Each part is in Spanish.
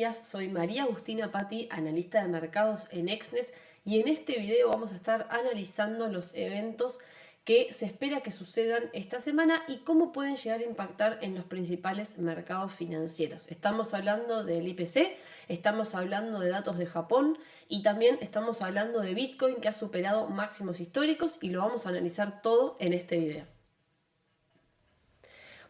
días, soy María Agustina Patti, analista de mercados en Exnes, y en este video vamos a estar analizando los eventos que se espera que sucedan esta semana y cómo pueden llegar a impactar en los principales mercados financieros. Estamos hablando del IPC, estamos hablando de datos de Japón y también estamos hablando de Bitcoin, que ha superado máximos históricos, y lo vamos a analizar todo en este video.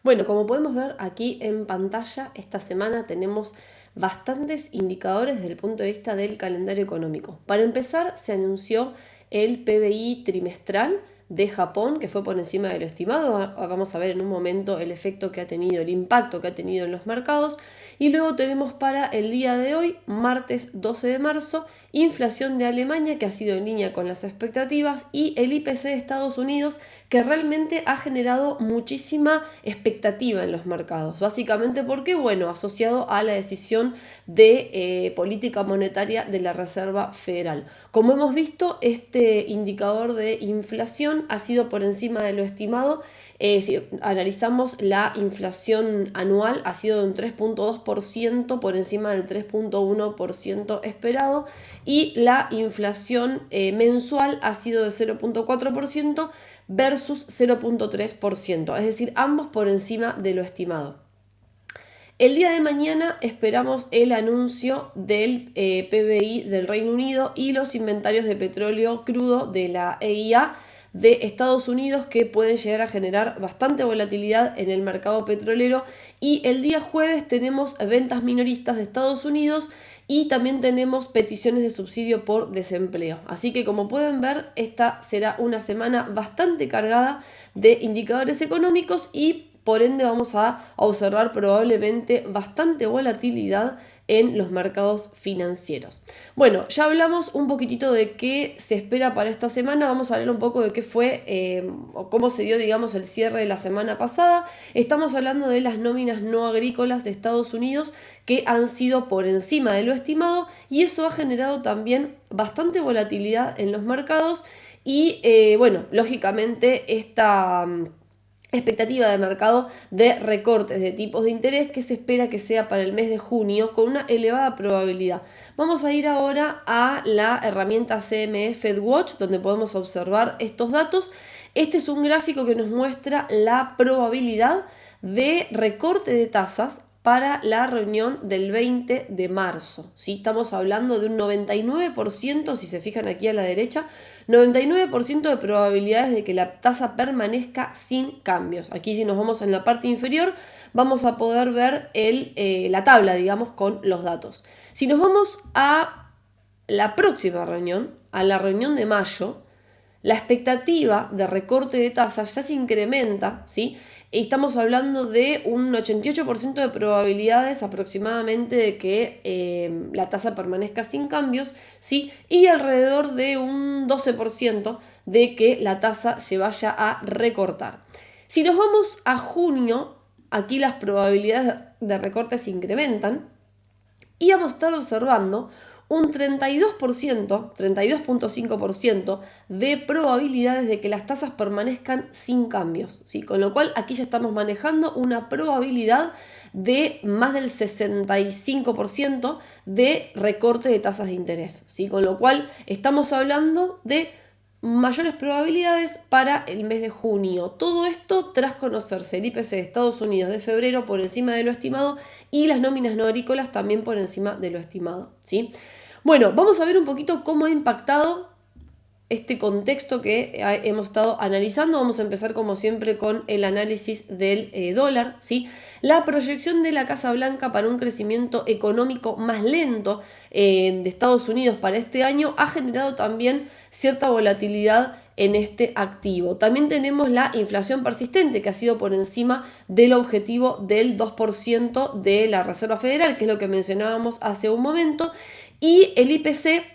Bueno, como podemos ver aquí en pantalla, esta semana tenemos bastantes indicadores desde el punto de vista del calendario económico. Para empezar, se anunció el PBI trimestral de Japón, que fue por encima de lo estimado. Vamos a ver en un momento el efecto que ha tenido, el impacto que ha tenido en los mercados. Y luego tenemos para el día de hoy, martes 12 de marzo, inflación de Alemania, que ha sido en línea con las expectativas, y el IPC de Estados Unidos, que realmente ha generado muchísima expectativa en los mercados. Básicamente porque, bueno, asociado a la decisión de política monetaria de la Reserva Federal. Como hemos visto, este indicador de inflación ha sido por encima de lo estimado. Si analizamos la inflación anual, ha sido de un 3.2% por encima del 3.1% esperado, y la inflación mensual ha sido de 0.4% versus 0.3%, es decir, ambos por encima de lo estimado. El día de mañana esperamos el anuncio del PBI del Reino Unido y los inventarios de petróleo crudo de la EIA de Estados Unidos, que pueden llegar a generar bastante volatilidad en el mercado petrolero. Y el día jueves tenemos ventas minoristas de Estados Unidos y también tenemos peticiones de subsidio por desempleo. Así que, como pueden ver, esta será una semana bastante cargada de indicadores económicos y por ende vamos a observar probablemente bastante volatilidad en los mercados financieros. Bueno, ya hablamos un poquitito de qué se espera para esta semana. Vamos a hablar un poco de qué fue o cómo se dio, digamos, el cierre de la semana pasada. Estamos hablando de las nóminas no agrícolas de Estados Unidos, que han sido por encima de lo estimado, y eso ha generado también bastante volatilidad en los mercados. Y bueno, lógicamente esta expectativa de mercado de recortes de tipos de interés que se espera que sea para el mes de junio, con una elevada probabilidad. Vamos a ir ahora a la herramienta CME FedWatch, donde podemos observar estos datos. Este es un gráfico que nos muestra la probabilidad de recorte de tasas para la reunión del 20 de marzo. ¿Sí? Estamos hablando de un 99%, si se fijan aquí a la derecha, 99% de probabilidades de que la tasa permanezca sin cambios. Aquí, si nos vamos en la parte inferior, vamos a poder ver la tabla, digamos, con los datos. Si nos vamos a la próxima reunión, a la reunión de mayo, la expectativa de recorte de tasas ya se incrementa, ¿sí? Y estamos hablando de un 88% de probabilidades aproximadamente de que la tasa permanezca sin cambios, ¿sí? Y alrededor de un 12% de que la tasa se vaya a recortar. Si nos vamos a junio, aquí las probabilidades de recorte se incrementan y vamos a estar observando un 32%, 32.5% de probabilidades de que las tasas permanezcan sin cambios, ¿sí? Con lo cual aquí ya estamos manejando una probabilidad de más del 65% de recorte de tasas de interés, ¿sí? Con lo cual estamos hablando de mayores probabilidades para el mes de junio. Todo esto tras conocerse el IPC de Estados Unidos de febrero por encima de lo estimado y las nóminas no agrícolas también por encima de lo estimado, ¿sí? Bueno, vamos a ver un poquito cómo ha impactado este contexto que hemos estado analizando. Vamos a empezar, como siempre, con el análisis del dólar, ¿sí? La proyección de la Casa Blanca para un crecimiento económico más lento de Estados Unidos para este año ha generado también cierta volatilidad en este activo. También tenemos la inflación persistente, que ha sido por encima del objetivo del 2% de la Reserva Federal, que es lo que mencionábamos hace un momento, y el IPC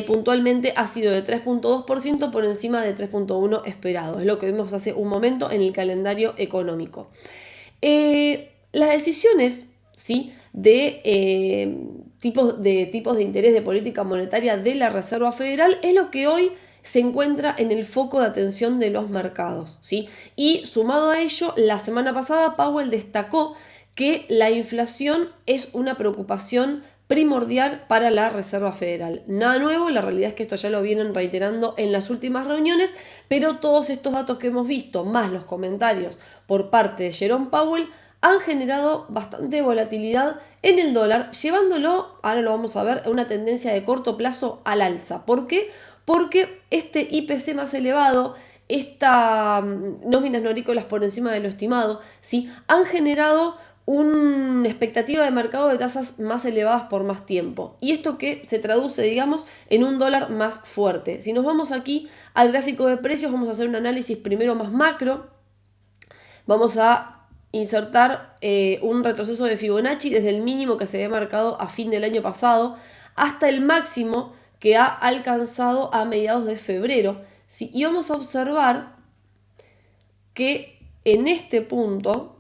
puntualmente ha sido de 3.2% por encima de 3.1% esperado. Es lo que vimos hace un momento en el calendario económico. Las decisiones, ¿sí?, de tipos de interés de política monetaria de la Reserva Federal es lo que hoy se encuentra en el foco de atención de los mercados, ¿sí? Y sumado a ello, la semana pasada Powell destacó que la inflación es una preocupación primordial para la Reserva Federal. Nada nuevo, la realidad es que esto ya lo vienen reiterando en las últimas reuniones, pero todos estos datos que hemos visto, más los comentarios por parte de Jerome Powell, han generado bastante volatilidad en el dólar, llevándolo, ahora lo vamos a ver, a una tendencia de corto plazo al alza. ¿Por qué? Porque este IPC más elevado, estas nóminas no agrícolas por encima de lo estimado, ¿sí?, han generado una expectativa de mercado de tasas más elevadas por más tiempo. Y esto que se traduce, digamos, en un dólar más fuerte. Si nos vamos aquí al gráfico de precios, vamos a hacer un análisis primero más macro. Vamos a insertar un retroceso de Fibonacci desde el mínimo que se había marcado a fin del año pasado hasta el máximo que ha alcanzado a mediados de febrero. ¿Sí? Y vamos a observar que en este punto,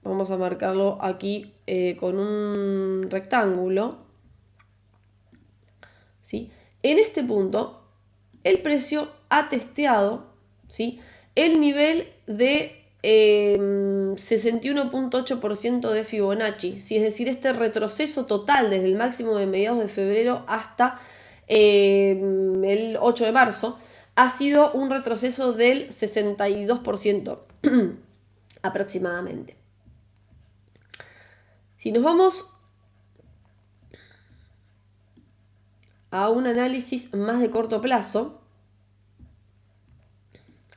vamos a marcarlo aquí con un rectángulo, ¿sí?, en este punto el precio ha testeado, ¿sí?, el nivel de 61.8% de Fibonacci, ¿sí? Es decir, este retroceso total desde el máximo de mediados de febrero hasta el 8 de marzo ha sido un retroceso del 62% aproximadamente. Si nos vamos a un análisis más de corto plazo,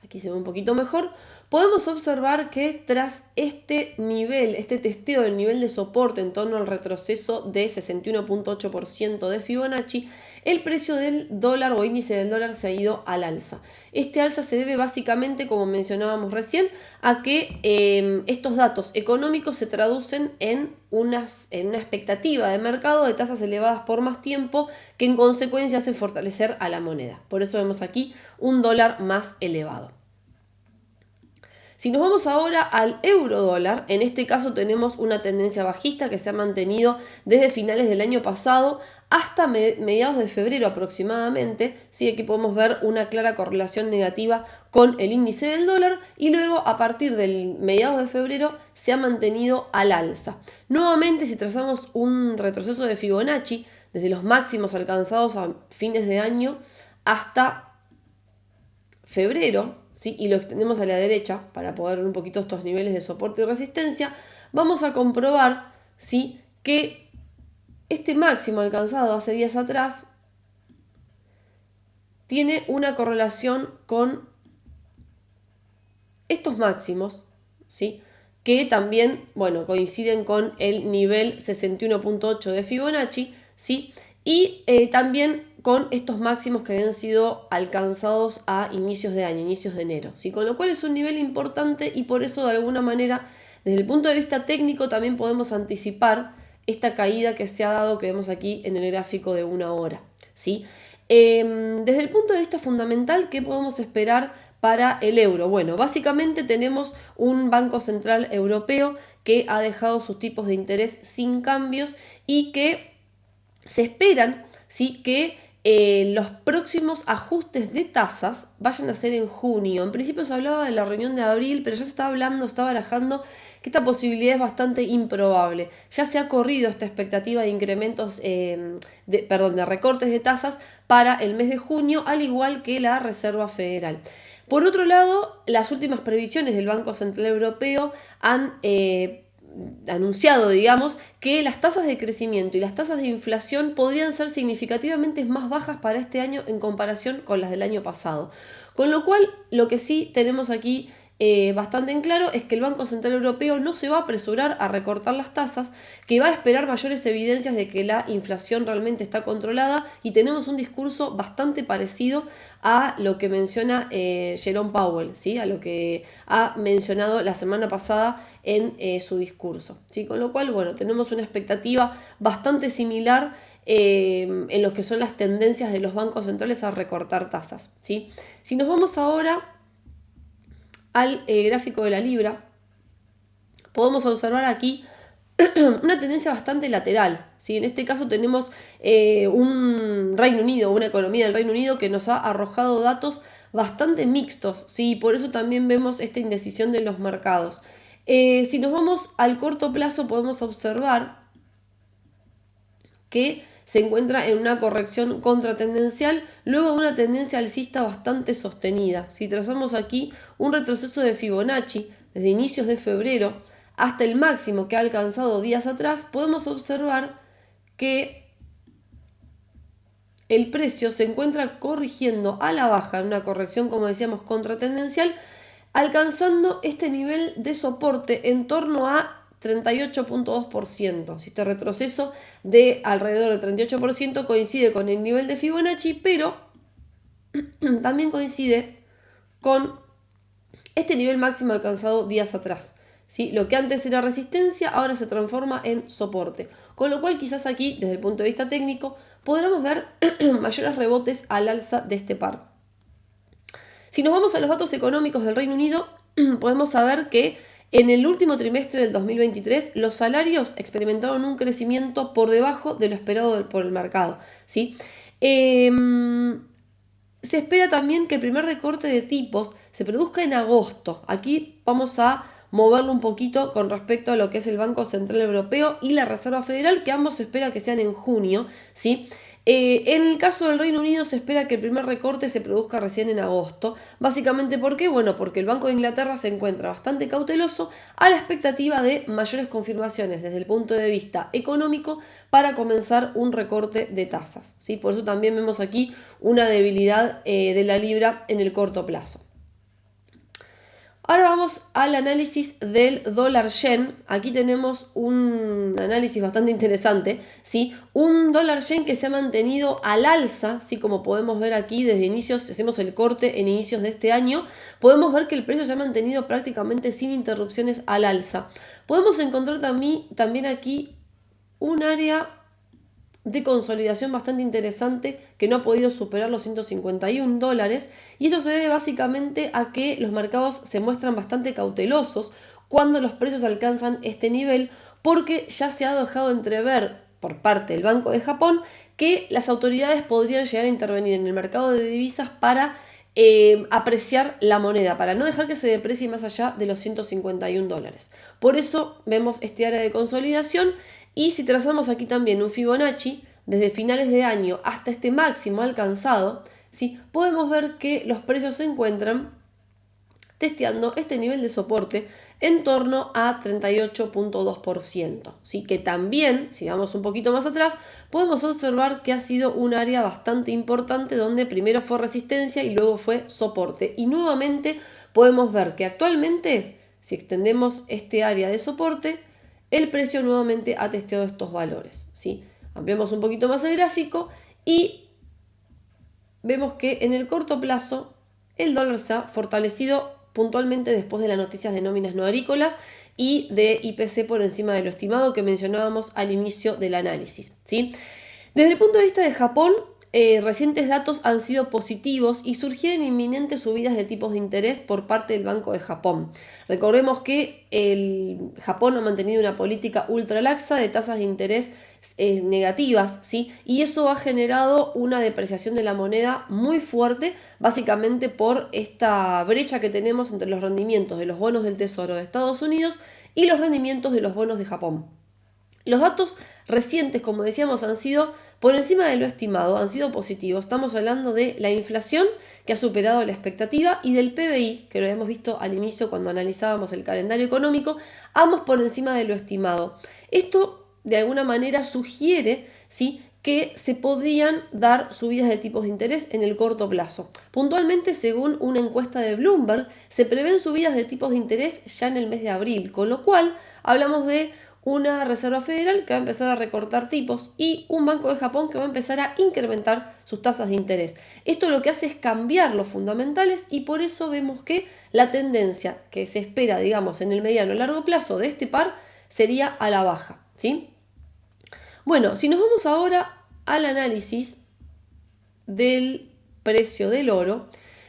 aquí se ve un poquito mejor, podemos observar que tras este nivel, este testeo del nivel de soporte en torno al retroceso de 61.8% de Fibonacci, el precio del dólar o índice del dólar se ha ido al alza. Este alza se debe básicamente, como mencionábamos recién, a que estos datos económicos se traducen en una expectativa de mercado de tasas elevadas por más tiempo, que en consecuencia hace fortalecer a la moneda. Por eso vemos aquí un dólar más elevado. Si nos vamos ahora al euro dólar, en este caso tenemos una tendencia bajista que se ha mantenido desde finales del año pasado hasta mediados de febrero aproximadamente. Sí, aquí podemos ver una clara correlación negativa con el índice del dólar y luego a partir del mediados de febrero se ha mantenido al alza. Nuevamente, si trazamos un retroceso de Fibonacci desde los máximos alcanzados a fines de año hasta febrero, ¿sí?, y lo extendemos a la derecha para poder ver un poquito estos niveles de soporte y resistencia, vamos a comprobar, ¿sí?, que este máximo alcanzado hace días atrás tiene una correlación con estos máximos, ¿sí?, que también, bueno, coinciden con el nivel 61.8 de Fibonacci, ¿sí?, y también con estos máximos que habían sido alcanzados a inicios de año, inicios de enero, ¿sí? Con lo cual es un nivel importante y por eso de alguna manera, desde el punto de vista técnico, también podemos anticipar esta caída que se ha dado, que vemos aquí en el gráfico de una hora, ¿sí? Desde el punto de vista fundamental, ¿qué podemos esperar para el euro? Bueno, básicamente tenemos un Banco Central Europeo que ha dejado sus tipos de interés sin cambios y que se esperan, ¿sí?, que los próximos ajustes de tasas vayan a ser en junio. En principio se hablaba de la reunión de abril, pero ya se está hablando, está barajando que esta posibilidad es bastante improbable. Ya se ha corrido esta expectativa de incrementos, de recortes de tasas para el mes de junio, al igual que la Reserva Federal. Por otro lado, las últimas previsiones del Banco Central Europeo han anunciado, digamos, que las tasas de crecimiento y las tasas de inflación podrían ser significativamente más bajas para este año en comparación con las del año pasado. Con lo cual, lo que sí tenemos aquí bastante en claro es que el Banco Central Europeo no se va a apresurar a recortar las tasas, que va a esperar mayores evidencias de que la inflación realmente está controlada, y tenemos un discurso bastante parecido a lo que menciona Jerome Powell, ¿sí?, a lo que ha mencionado la semana pasada en su discurso, ¿sí? Con lo cual, bueno, tenemos una expectativa bastante similar en lo que son las tendencias de los bancos centrales a recortar tasas, ¿sí? Si nos vamos ahora al gráfico de la libra, podemos observar aquí una tendencia bastante lateral, ¿sí? En este caso tenemos un Reino Unido, una economía del Reino Unido que nos ha arrojado datos bastante mixtos, ¿sí? Por eso también vemos esta indecisión de los mercados. Si nos vamos al corto plazo, podemos observar que se encuentra en una corrección contratendencial luego de una tendencia alcista bastante sostenida. Si trazamos aquí un retroceso de Fibonacci desde inicios de febrero hasta el máximo que ha alcanzado días atrás, podemos observar que el precio se encuentra corrigiendo a la baja en una corrección, como decíamos, contratendencial, alcanzando este nivel de soporte en torno a 38.2%. Si este retroceso de alrededor del 38% coincide con el nivel de Fibonacci, pero también coincide con este nivel máximo alcanzado días atrás. ¿Sí? Lo que antes era resistencia ahora se transforma en soporte. Con lo cual quizás aquí, desde el punto de vista técnico, podremos ver mayores rebotes al alza de este par. Si nos vamos a los datos económicos del Reino Unido, podemos saber que en el último trimestre del 2023 los salarios experimentaron un crecimiento por debajo de lo esperado por el mercado. ¿Sí? Se espera también que el primer recorte de tipos se produzca en agosto. Aquí vamos a moverlo un poquito con respecto a lo que es el Banco Central Europeo y la Reserva Federal, que ambos se espera que sean en junio, ¿sí? En el caso del Reino Unido se espera que el primer recorte se produzca recién en agosto. Básicamente, ¿por qué? Bueno, porque el Banco de Inglaterra se encuentra bastante cauteloso a la expectativa de mayores confirmaciones desde el punto de vista económico para comenzar un recorte de tasas, ¿sí? Por eso también vemos aquí una debilidad de la libra en el corto plazo. Ahora vamos al análisis del dólar yen. Aquí tenemos un análisis bastante interesante, ¿sí? Un dólar yen que se ha mantenido al alza, ¿sí? Como podemos ver aquí desde inicios, si hacemos el corte en inicios de este año, podemos ver que el precio se ha mantenido prácticamente sin interrupciones al alza. Podemos encontrar también aquí un área de consolidación bastante interesante que no ha podido superar los $151, y esto se debe básicamente a que los mercados se muestran bastante cautelosos cuando los precios alcanzan este nivel, porque ya se ha dejado entrever por parte del Banco de Japón que las autoridades podrían llegar a intervenir en el mercado de divisas para apreciar la moneda, para no dejar que se deprecie más allá de los $151. Por eso vemos este área de consolidación. Y si trazamos aquí también un Fibonacci, desde finales de año hasta este máximo alcanzado, ¿sí? Podemos ver que los precios se encuentran testeando este nivel de soporte en torno a 38.2%. ¿Sí? Que también, si vamos un poquito más atrás, podemos observar que ha sido un área bastante importante donde primero fue resistencia y luego fue soporte. Y nuevamente podemos ver que actualmente, si extendemos este área de soporte, el precio nuevamente ha testeado estos valores, ¿sí? Ampliamos un poquito más el gráfico y vemos que en el corto plazo el dólar se ha fortalecido puntualmente después de las noticias de nóminas no agrícolas y de IPC por encima de lo estimado que mencionábamos al inicio del análisis, ¿sí? Desde el punto de vista de Japón, recientes datos han sido positivos y surgieron inminentes subidas de tipos de interés por parte del Banco de Japón. Recordemos que Japón ha mantenido una política ultra laxa de tasas de interés negativas, ¿sí? Y eso ha generado una depreciación de la moneda muy fuerte, básicamente por esta brecha que tenemos entre los rendimientos de los bonos del Tesoro de Estados Unidos y los rendimientos de los bonos de Japón. Los datos recientes, como decíamos, han sido por encima de lo estimado, han sido positivos. Estamos hablando de la inflación, que ha superado la expectativa, y del PBI, que lo habíamos visto al inicio cuando analizábamos el calendario económico, ambos por encima de lo estimado. Esto, de alguna manera, sugiere, ¿sí?, que se podrían dar subidas de tipos de interés en el corto plazo. Puntualmente, según una encuesta de Bloomberg, se prevén subidas de tipos de interés ya en el mes de abril, con lo cual hablamos de una Reserva Federal que va a empezar a recortar tipos y un Banco de Japón que va a empezar a incrementar sus tasas de interés. Esto lo que hace es cambiar los fundamentales y por eso vemos que la tendencia que se espera, digamos, en el mediano o largo plazo de este par sería a la baja, ¿sí? Bueno, si nos vamos ahora al análisis del precio del oro,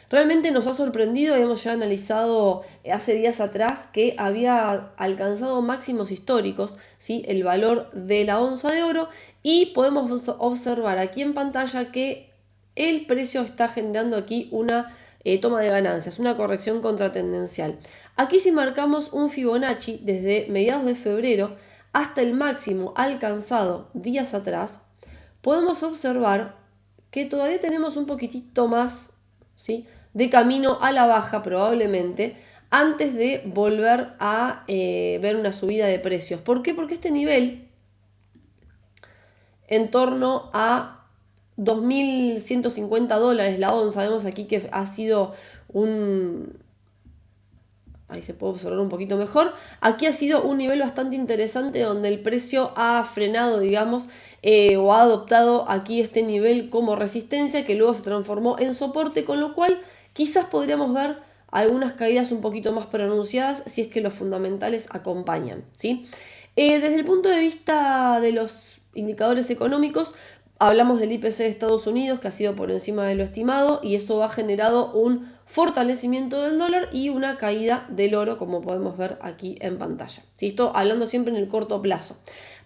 realmente nos ha sorprendido. Habíamos ya analizado hace días atrás que había alcanzado máximos históricos, ¿sí?, el valor de la onza de oro, y podemos observar aquí en pantalla que el precio está generando aquí una toma de ganancias, una corrección contratendencial. Aquí si marcamos un Fibonacci desde mediados de febrero hasta el máximo alcanzado días atrás, podemos observar que todavía tenemos un poquitito más, ¿sí?, de camino a la baja probablemente, antes de volver a ver una subida de precios. ¿Por qué? Porque este nivel, en torno a $2.150 la onza, vemos aquí que ha sido ahí se puede observar un poquito mejor. Aquí ha sido un nivel bastante interesante donde el precio ha frenado, digamos, o ha adoptado aquí este nivel como resistencia que luego se transformó en soporte, con lo cual quizás podríamos ver algunas caídas un poquito más pronunciadas si es que los fundamentales acompañan, ¿sí? Desde el punto de vista de los indicadores económicos, hablamos del IPC de Estados Unidos, que ha sido por encima de lo estimado, y eso ha generado un fortalecimiento del dólar y una caída del oro, como podemos ver aquí en pantalla. ¿Sí? Esto hablando siempre en el corto plazo.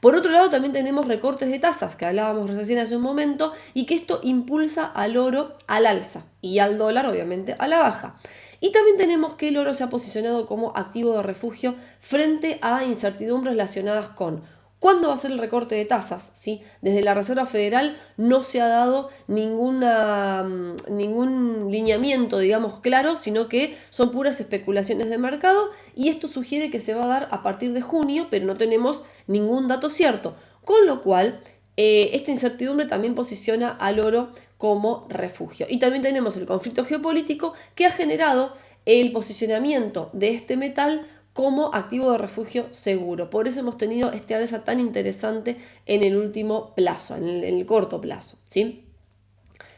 Por otro lado, también tenemos recortes de tasas, que hablábamos recién hace un momento, y que esto impulsa al oro al alza y al dólar, obviamente, a la baja. Y también tenemos que el oro se ha posicionado como activo de refugio frente a incertidumbres relacionadas con ¿cuándo va a ser el recorte de tasas? ¿Sí? Desde la Reserva Federal no se ha dado ningún lineamiento, digamos, claro, sino que son puras especulaciones de mercado, y esto sugiere que se va a dar a partir de junio, pero no tenemos ningún dato cierto. Con lo cual, esta incertidumbre también posiciona al oro como refugio. Y también tenemos el conflicto geopolítico que ha generado el posicionamiento de este metal como activo de refugio seguro. Por eso hemos tenido este alza tan interesante en el último plazo, en el corto plazo, ¿sí?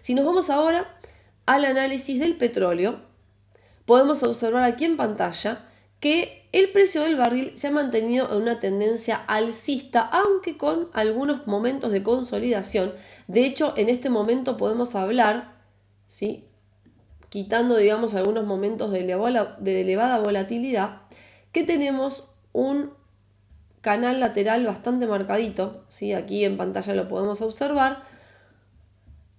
Si nos vamos ahora al análisis del petróleo, podemos observar aquí en pantalla que el precio del barril se ha mantenido en una tendencia alcista, aunque con algunos momentos de consolidación. De hecho, en este momento podemos hablar, ¿sí?, quitando, digamos, algunos momentos de elevada volatilidad, que tenemos un canal lateral bastante marcadito, ¿sí? Aquí en pantalla lo podemos observar,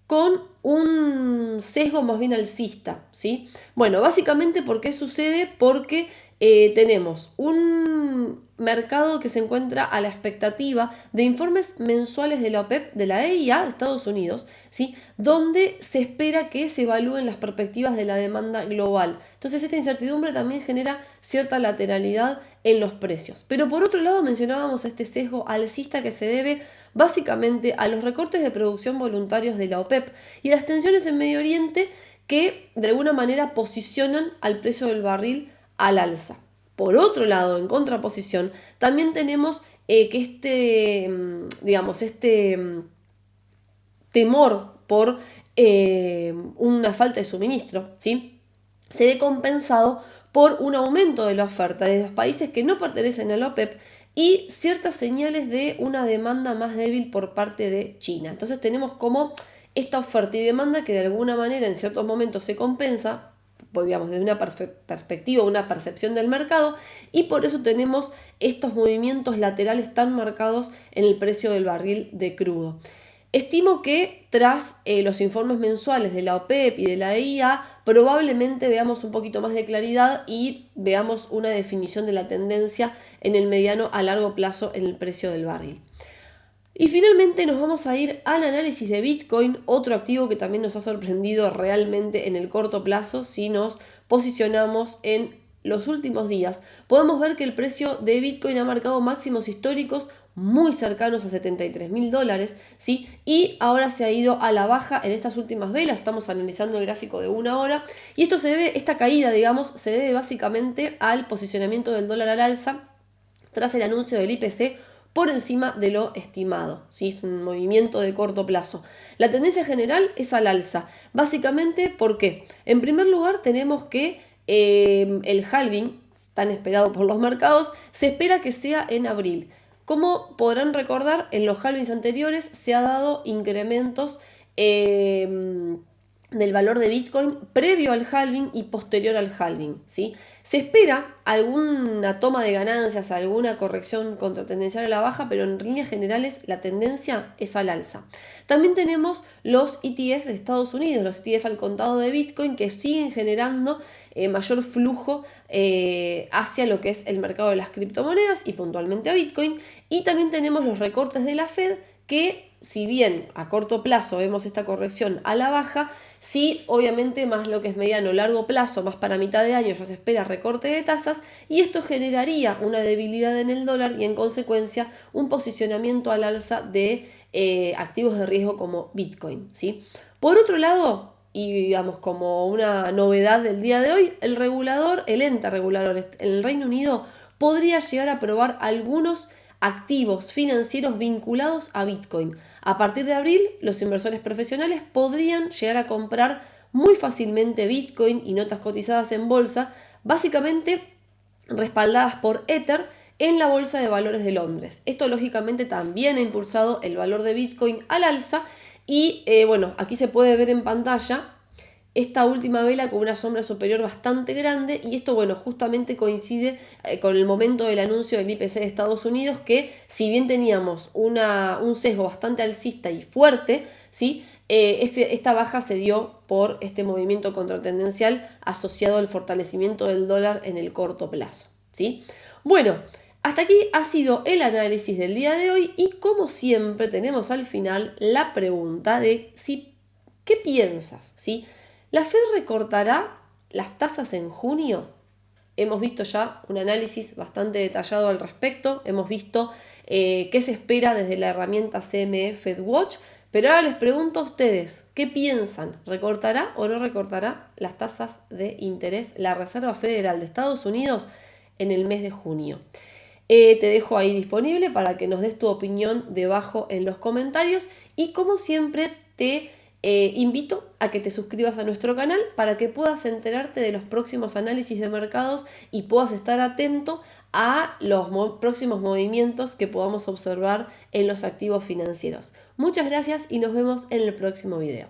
con un sesgo más bien alcista, ¿sí? Bueno, básicamente, ¿por qué sucede? Porque tenemos un mercado que se encuentra a la expectativa de informes mensuales de la OPEP, de la EIA de Estados Unidos, ¿sí?, donde se espera que se evalúen las perspectivas de la demanda global. Entonces, esta incertidumbre también genera cierta lateralidad en los precios. Pero por otro lado, mencionábamos este sesgo alcista que se debe básicamente a los recortes de producción voluntarios de la OPEP y las tensiones en Medio Oriente que de alguna manera posicionan al precio del barril al alza. Por otro lado, en contraposición, también tenemos que este temor por una falta de suministro, ¿sí?, se ve compensado por un aumento de la oferta de los países que no pertenecen a la OPEP y ciertas señales de una demanda más débil por parte de China. Entonces tenemos como esta oferta y demanda que de alguna manera en ciertos momentos se compensa, digamos, desde una perspectiva, una percepción del mercado, y por eso tenemos estos movimientos laterales tan marcados en el precio del barril de crudo. Estimo que tras los informes mensuales de la OPEP y de la EIA probablemente veamos un poquito más de claridad y veamos una definición de la tendencia en el mediano a largo plazo en el precio del barril. Y finalmente nos vamos a ir al análisis de Bitcoin, otro activo que también nos ha sorprendido realmente en el corto plazo. Si nos posicionamos en los últimos días, podemos ver que el precio de Bitcoin ha marcado máximos históricos muy cercanos a $73.000, ¿sí? Y ahora se ha ido a la baja en estas últimas velas. Estamos analizando el gráfico de 1 hora y esta caída, digamos, se debe básicamente al posicionamiento del dólar al alza tras el anuncio del IPC por encima de lo estimado, ¿sí? Es un movimiento de corto plazo. La tendencia general es al alza. Básicamente, ¿por qué? En primer lugar, tenemos que el halving, tan esperado por los mercados, se espera que sea en abril. Como podrán recordar, en los halvings anteriores se ha dado incrementos del valor de Bitcoin previo al halving y posterior al halving, ¿sí? Se espera alguna toma de ganancias, alguna corrección contratendencial a la baja, pero en líneas generales la tendencia es al alza. También tenemos los ETF de Estados Unidos, los ETF al contado de Bitcoin, que siguen generando mayor flujo hacia lo que es el mercado de las criptomonedas y puntualmente a Bitcoin. Y también tenemos los recortes de la Fed, que si bien a corto plazo vemos esta corrección a la baja, sí, obviamente más lo que es mediano o largo plazo, más para mitad de año ya se espera recorte de tasas y esto generaría una debilidad en el dólar y en consecuencia un posicionamiento al alza de activos de riesgo como Bitcoin, ¿sí? Por otro lado, y digamos como una novedad del día de hoy, el ente regulador en el Reino Unido podría llegar a aprobar algunos activos financieros vinculados a Bitcoin. A partir de abril, los inversores profesionales podrían llegar a comprar muy fácilmente Bitcoin y notas cotizadas en bolsa, básicamente respaldadas por Ether en la Bolsa de Valores de Londres. Esto lógicamente también ha impulsado el valor de Bitcoin al alza y bueno, aquí se puede ver en pantalla esta última vela con una sombra superior bastante grande y esto, bueno, justamente coincide con el momento del anuncio del IPC de Estados Unidos, que si bien teníamos un sesgo bastante alcista y fuerte, ¿sí? Esta baja se dio por este movimiento contratendencial asociado al fortalecimiento del dólar en el corto plazo, ¿sí? Bueno, hasta aquí ha sido el análisis del día de hoy y como siempre tenemos al final la pregunta de ¿qué piensas? ¿Sí? ¿La Fed recortará las tasas en junio? Hemos visto ya un análisis bastante detallado al respecto, hemos visto qué se espera desde la herramienta CME FedWatch, pero ahora les pregunto a ustedes, ¿qué piensan? ¿Recortará o no recortará las tasas de interés la Reserva Federal de Estados Unidos en el mes de junio? Te dejo ahí disponible para que nos des tu opinión debajo en los comentarios y como siempre te invito a que te suscribas a nuestro canal para que puedas enterarte de los próximos análisis de mercados y puedas estar atento a los próximos movimientos que podamos observar en los activos financieros. Muchas gracias y nos vemos en el próximo video.